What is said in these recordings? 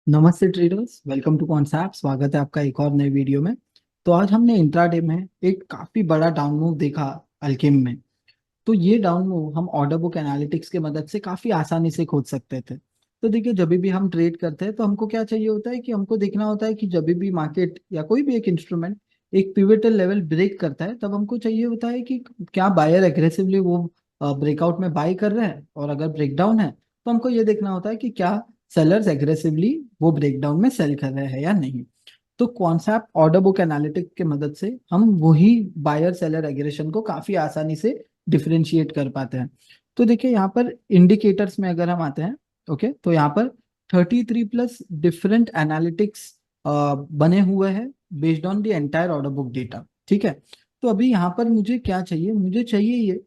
नमस्ते traders, welcome to concept. स्वागत है आपका एक और नए वीडियो में। तो आज हमने इंट्राडे में एक काफी बड़ा डाउन मूव देखा अल्केम में। तो ये डाउन मूव हम ऑर्डर बुक एनालिटिक्स की मदद से काफी आसानी से खोज सकते थे। तो देखिए, जब भी हम ट्रेड करते हैं तो हमको क्या चाहिए होता है कि हमको देखना होता है कि जब भी मार्केट या कोई भी एक इंस्ट्रूमेंट एक पिवटल लेवल ब्रेक करता है, तब हमको चाहिए होता है कि क्या बायर एग्रेसिवली वो ब्रेकआउट में बाई कर रहे हैं, और अगर ब्रेकडाउन है तो हमको ये देखना होता है कि क्या सेलर्स एग्रेसिवली वो ब्रेकडाउन में सेल कर रहे हैं या नहीं। तो कॉन्सेप्ट ऑर्डर बुक एनालिटिक्स के मदद से हम वही बायर सेलर एग्रेशन को काफी आसानी से डिफरेंशिएट कर पाते हैं। तो देखिए, यहाँ पर इंडिकेटर्स में अगर हम आते हैं, ओके, तो यहाँ पर 33 प्लस डिफरेंट एनालिटिक्स बने हुए हैं based on the entire order book data. ठीक है। तो अभी यहाँ पर मुझे क्या चाहिए, मुझे चाहिए ये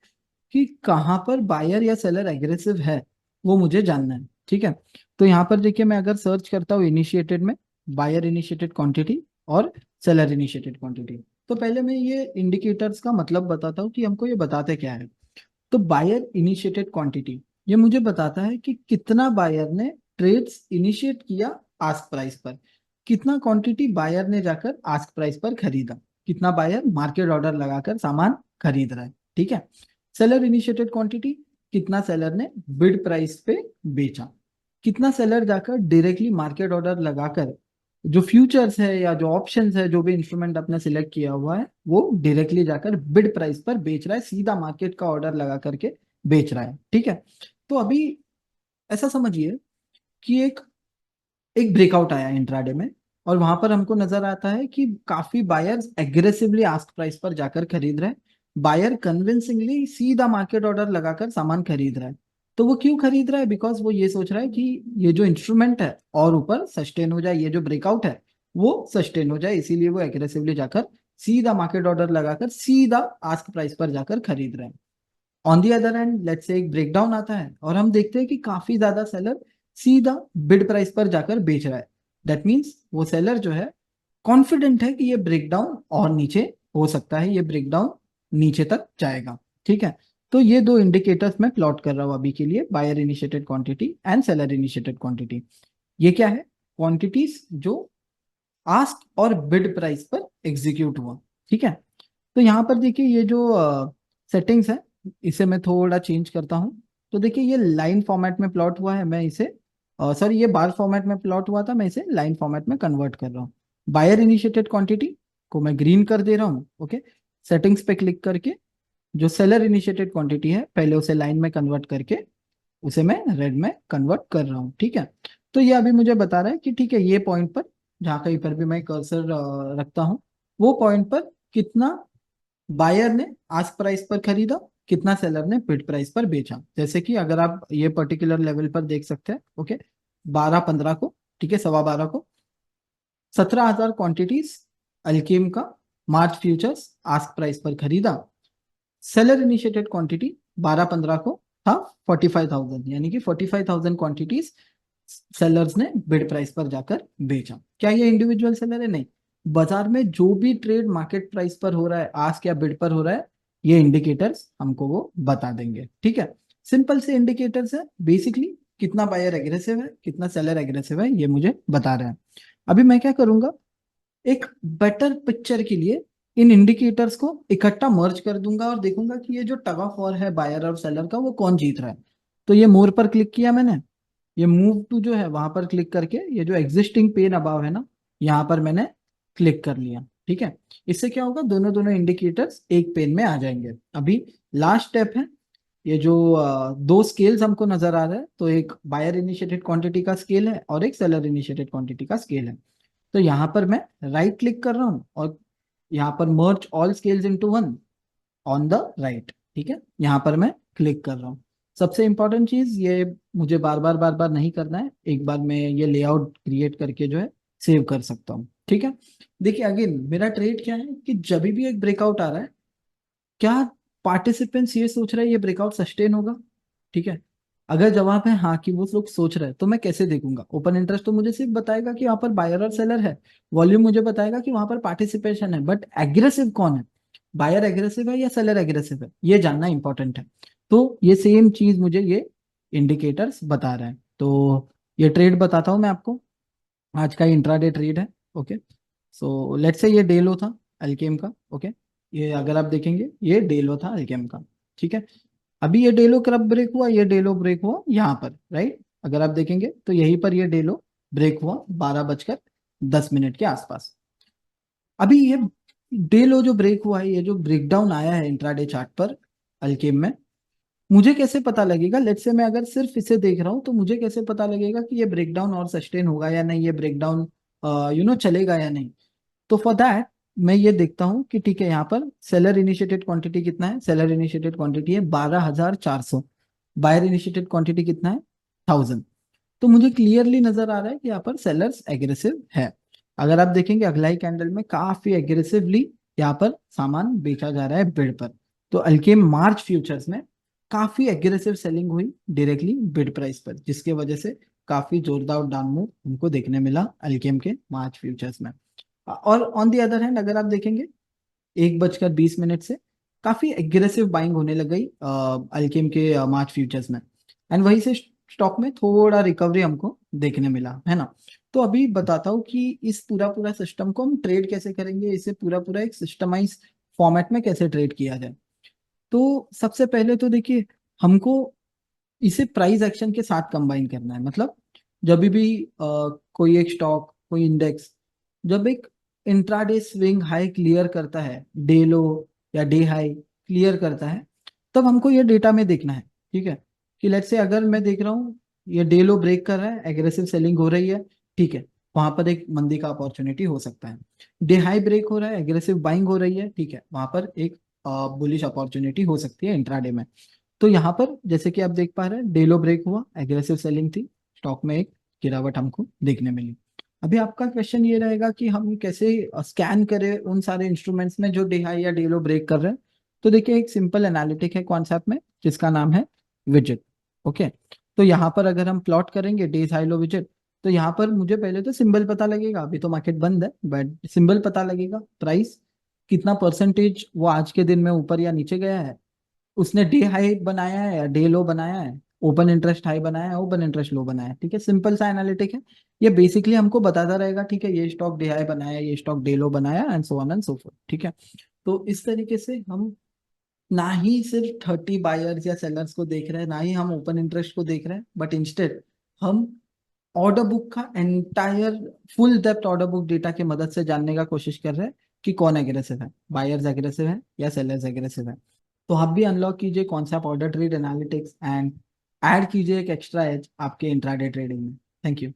कि कहाँ पर बायर या सेलर एग्रेसिव है, वो मुझे जानना है। ठीक है। तो यहाँ पर देखिए, मैं अगर सर्च करता हूँ इनिशिएटेड में बायर इनिशिएटेड क्वांटिटी और सेलर इनिशिएटेड क्वांटिटी, तो पहले मैं ये इंडिकेटर्स का मतलब बताता हूँ कि हमको ये बताते क्या है। तो बायर इनिशिएटेड क्वांटिटी ये मुझे बताता है कि कितना बायर ने ट्रेड्स इनिशिएट किया आस्क प्राइस पर, कितना क्वांटिटी बायर ने जाकर आस्क प्राइस पर खरीदा, कितना बायर मार्केट ऑर्डर लगाकर सामान खरीद रहा है। ठीक है। सेलर इनिशिएटेड क्वांटिटी, कितना सेलर ने बिड प्राइस पे बेचा, कितना सेलर जाकर डायरेक्टली मार्केट ऑर्डर लगाकर जो फ्यूचर्स है या जो ऑप्शंस है, जो भी इंस्ट्रूमेंट आपने सिलेक्ट किया हुआ है, वो डायरेक्टली जाकर बिड प्राइस पर बेच रहा है, सीधा मार्केट का ऑर्डर लगा करके बेच रहा है। ठीक है। तो अभी ऐसा समझिए कि एक एक ब्रेकआउट आया इंट्राडे में, और वहां पर हमको नजर आता है कि काफी बायर्स एग्रेसिवली आस्क प्राइस पर जाकर खरीद रहे हैं। बायर कन्विंसिंगली सीधा मार्केट ऑर्डर लगाकर सामान खरीद रहा है। तो वो क्यों खरीद रहा है? बिकॉज वो ये सोच रहा है कि ये जो इंस्ट्रूमेंट है और ऊपर सस्टेन हो जाए, ये जो ब्रेकआउट है वो सस्टेन हो जाए, इसीलिए वो एग्रेसिवली जाकर सीधा मार्केट ऑर्डर लगाकर सीधा आस्क प्राइस पर जाकर खरीद रहे हैं। On the other hand, let's say एक ब्रेकडाउन आता है और हम देखते हैं कि काफी ज्यादा सेलर सीधा बिड प्राइस पर जाकर बेच रहा है। दैट मीन्स वो सेलर जो है कॉन्फिडेंट है कि ये ब्रेकडाउन और नीचे हो सकता है, ये ब्रेकडाउन नीचे तक जाएगा। ठीक है। तो ये दो इंडिकेटर्स मैं प्लॉट कर रहा हूं अभी के लिए, buyer initiated quantity and seller initiated quantity. ये क्या है? क्वांटिटीज जो आस्क और बिड प्राइस पर एग्जीक्यूट हुआ। ठीक है। तो यहाँ पर देखिए, ये जो सेटिंग्स है इसे मैं थोड़ा चेंज करता हूँ। तो देखिए, ये लाइन फॉर्मेट में प्लॉट हुआ है, मैं इसे सॉरी, ये बार फॉर्मेट में प्लॉट हुआ था, मैं इसे लाइन फॉर्मेट में कन्वर्ट कर रहा हूँ। बायर इनिशिएटेड क्वांटिटी को मैं ग्रीन कर दे रहा हूँ। ओके। सेटिंग्स पे क्लिक करके जो सेलर इनिशिएटेड क्वांटिटी है, पहले उसे लाइन में कन्वर्ट करके उसे मैं रेड में कन्वर्ट कर रहा हूँ। ठीक है। तो ये अभी मुझे बता रहा है कि ठीक है, ये पॉइंट पर जहाँ कहीं पर भी मैं कर्सर रखता हूँ, वो पॉइंट पर कितना बायर ने आस्क प्राइस पर खरीदा, कितना सेलर ने बिड प्राइस पर बेचा। जैसे कि अगर आप ये पर्टिकुलर लेवल पर देख सकते हैं, ओके, 12-15 को, ठीक है, 12:15 को 17,000 क्वांटिटीज अल्केम का मार्च फ्यूचर्स आस्क प्राइस पर खरीदा। सेलर इनिशिएटेड क्वांटिटी 12-15 को था 45,000, यानी कि 45,000 क्वांटिटीज सेलर्स ने बिड प्राइस पर जाकर बेचा। क्या ये इंडिविजुअल सेलर है? नहीं। बाजार में जो भी ट्रेड मार्केट प्राइस पर हो रहा है, आस्क या बिड पर हो रहा है, ये इंडिकेटर्स हमको वो बता देंगे। ठीक है। सिंपल से इंडिकेटर्स है बेसिकली, कितना बायर एग्रेसिव है, कितना सेलर एग्रेसिव है, ये मुझे बता रहे हैं। अभी मैं क्या करूंगा, एक बेटर पिक्चर के लिए इन इंडिकेटर्स को इकट्ठा मर्ज कर दूंगा और देखूंगा कि ये जो टग ऑफ वॉर है बायर और सेलर का, वो कौन जीत रहा है। तो ये मोर पर क्लिक किया मैंने, ये मूव टू जो है वहां पर क्लिक करके ये जो एग्जिस्टिंग पेन अबाव है ना, यहाँ पर मैंने क्लिक कर लिया। ठीक है। इससे क्या होगा, दोनों दोनों इंडिकेटर्स एक पेन में आ जाएंगे। अभी लास्ट स्टेप है, ये जो दो स्केल्स हमको नजर आ रहा है, तो एक बायर इनिशिएटेड क्वांटिटी का स्केल है और एक सेलर इनिशिएटेड क्वांटिटी का स्केल है। तो यहाँ पर मैं राइट क्लिक कर रहा हूँ और यहाँ पर merge all scales into one on the right. ठीक है। यहाँ पर मैं क्लिक कर रहा हूँ। सबसे इंपॉर्टेंट चीज ये, मुझे बार बार नहीं करना है, एक बार मैं ये लेआउट क्रिएट करके जो है सेव कर सकता हूँ। ठीक है। देखिए, अगेन मेरा ट्रेड क्या है कि जब भी एक ब्रेकआउट आ रहा है, क्या पार्टिसिपेंट्स ये सोच रहे हैं ये ब्रेकआउट सस्टेन होगा? ठीक है। अगर जवाब है हाँ कि वो लोग सोच रहे हैं, तो मैं कैसे देखूंगा? ओपन इंटरेस्ट तो मुझे सिर्फ बताएगा कि वहां पर बायर और सेलर है, वॉल्यूम मुझे बताएगा कि वहां पर पार्टिसिपेशन है, बट एग्रेसिव कौन है, बायर एग्रेसिव है या सेलर एग्रेसिव है, ये जानना इंपॉर्टेंट है। तो ये सेम चीज मुझे ये इंडिकेटर्स बता रहे हैं। तो ये ट्रेड बताता हूं मैं आपको। आज का इंट्राडे ट्रेड है। ओके, सो लेट्स से ये डे लो था अल्केम का। ओके, ये अगर आप देखेंगे ये डे लो था अल्केम का। ठीक है, अभी ये डे लो कब ब्रेक हुआ? ये डे लो ब्रेक हुआ यहाँ पर, राइट? अगर आप देखेंगे तो यहीं पर ये डे लो ब्रेक हुआ 12:10 के आसपास। अभी ये डे लो जो ब्रेक हुआ है, ये जो ब्रेकडाउन आया है इंट्राडे चार्ट पर अल्केम में, मुझे कैसे पता लगेगा? लेट्स से मैं अगर सिर्फ इसे देख रहा हूं तो मुझे कैसे पता लगेगा कि ये ब्रेकडाउन और सस्टेन होगा या नहीं, ये ब्रेकडाउन चलेगा या नहीं? तो फॉर दैट मैं ये देखता हूँ कि ठीक है, यहाँ पर सेलर इनिशिएटेड क्वांटिटी कितना है? सेलर इनिशिएटेड क्वांटिटी है 12,400। बायर इनिशिएटेड क्वांटिटी कितना है? 1000। तो मुझे क्लियरली नजर आ रहा है कि यहाँ पर सेलर्स एग्रेसिव है। अगर आप देखेंगे अगला ही कैंडल में काफी एग्रेसिवली यहाँ पर सामान बेचा जा रहा है बिड पर। तो अल्केम मार्च फ्यूचर्स में काफी एग्रेसिव सेलिंग हुई डायरेक्टली बिड प्राइस पर, जिसके वजह से काफी जोरदार डाउन मूव हमको देखने मिला अल्केम के मार्च फ्यूचर्स में। और ऑन दी अदर हैंड अगर आप देखेंगे 1:20 से काफी एग्रेसिव बाइंग होने लग गई अल्केम के मार्च फ्यूचर्स में। एंड वहीं से स्टॉक में थोड़ा रिकवरी हमको देखने मिला है ना। तो अभी बताता हूँ कि इस पूरा पूरा सिस्टम को हम ट्रेड कैसे करेंगे, इसे पूरा पूरा एक सिस्टमाइज फॉर्मेट में कैसे ट्रेड किया जाए। तो सबसे पहले तो देखिए, हमको इसे प्राइस एक्शन के साथ कंबाइन करना है। मतलब जब भी कोई एक स्टॉक, कोई इंडेक्स जब एक इंट्राडे स्विंग हाई क्लियर करता है, डे लो या डे हाई क्लियर करता है, तब हमको ये डेटा में देखना है। ठीक है, कि लेट्स से अगर मैं देख रहा हूँ ये डे लो ब्रेक कर रहा है, एग्रेसिव सेलिंग हो रही है, ठीक है, वहां पर एक मंदी का अपॉर्चुनिटी हो सकता है। डे हाई ब्रेक हो रहा है, एग्रेसिव बाइंग हो रही है, ठीक है, वहां पर एक बुलिश अपॉर्चुनिटी हो सकती है इंट्राडे में। तो यहाँ पर जैसे कि आप देख पा रहे हैं डेलो ब्रेक हुआ, एग्रेसिव सेलिंग थी, स्टॉक में एक गिरावट हमको देखने मिली। अभी आपका क्वेश्चन ये रहेगा कि हम कैसे स्कैन करें उन सारे इंस्ट्रूमेंट्स में जो डे हाई या डे लो ब्रेक कर रहे हैं। तो देखिए एक सिंपल एनालिटिक है कॉन्सेप्ट में, जिसका नाम है विजिट। ओके, तो यहाँ पर अगर हम प्लॉट करेंगे डेज हाई लो विजिट, तो यहाँ पर मुझे पहले तो सिंबल पता लगेगा, अभी तो मार्केट बंद है, बट सिंबल पता लगेगा, प्राइस कितना परसेंटेज वो आज के दिन में ऊपर या नीचे गया है, उसने डे हाई बनाया है या डे लो बनाया है, ओपन इंटरेस्ट हाई बनाया है, ओपन इंटरेस्ट लो बनाया है। ठीक है, सिंपल सा एनालिटिक है। ये बेसिकली हमको बताता रहेगा, ठीक है, ये स्टॉक डे हाई बनाया, ये स्टॉक डे लो बनाया, and so on and so fourth. ठीक है, तो इस तरीके से हम ना ही सिर्फ 30 बायर्स या सेलर्स को देख रहे हैं, ना ही हम ओपन इंटरेस्ट को देख रहे हैं, बट इंस्टेड हम ऑर्डर बुक का entire full depth order book data की मदद से जानने का कोशिश कर रहे हैं कि कौन एग्रेसिव है, बायर्स एग्रेसिव है या सेलर्स एग्रेसिव है। तो आप भी अनलॉक कीजिए concept order trade analytics and add कीजिए एक एक्स्ट्रा एज आपके इंट्राडे ट्रेडिंग में। Thank you.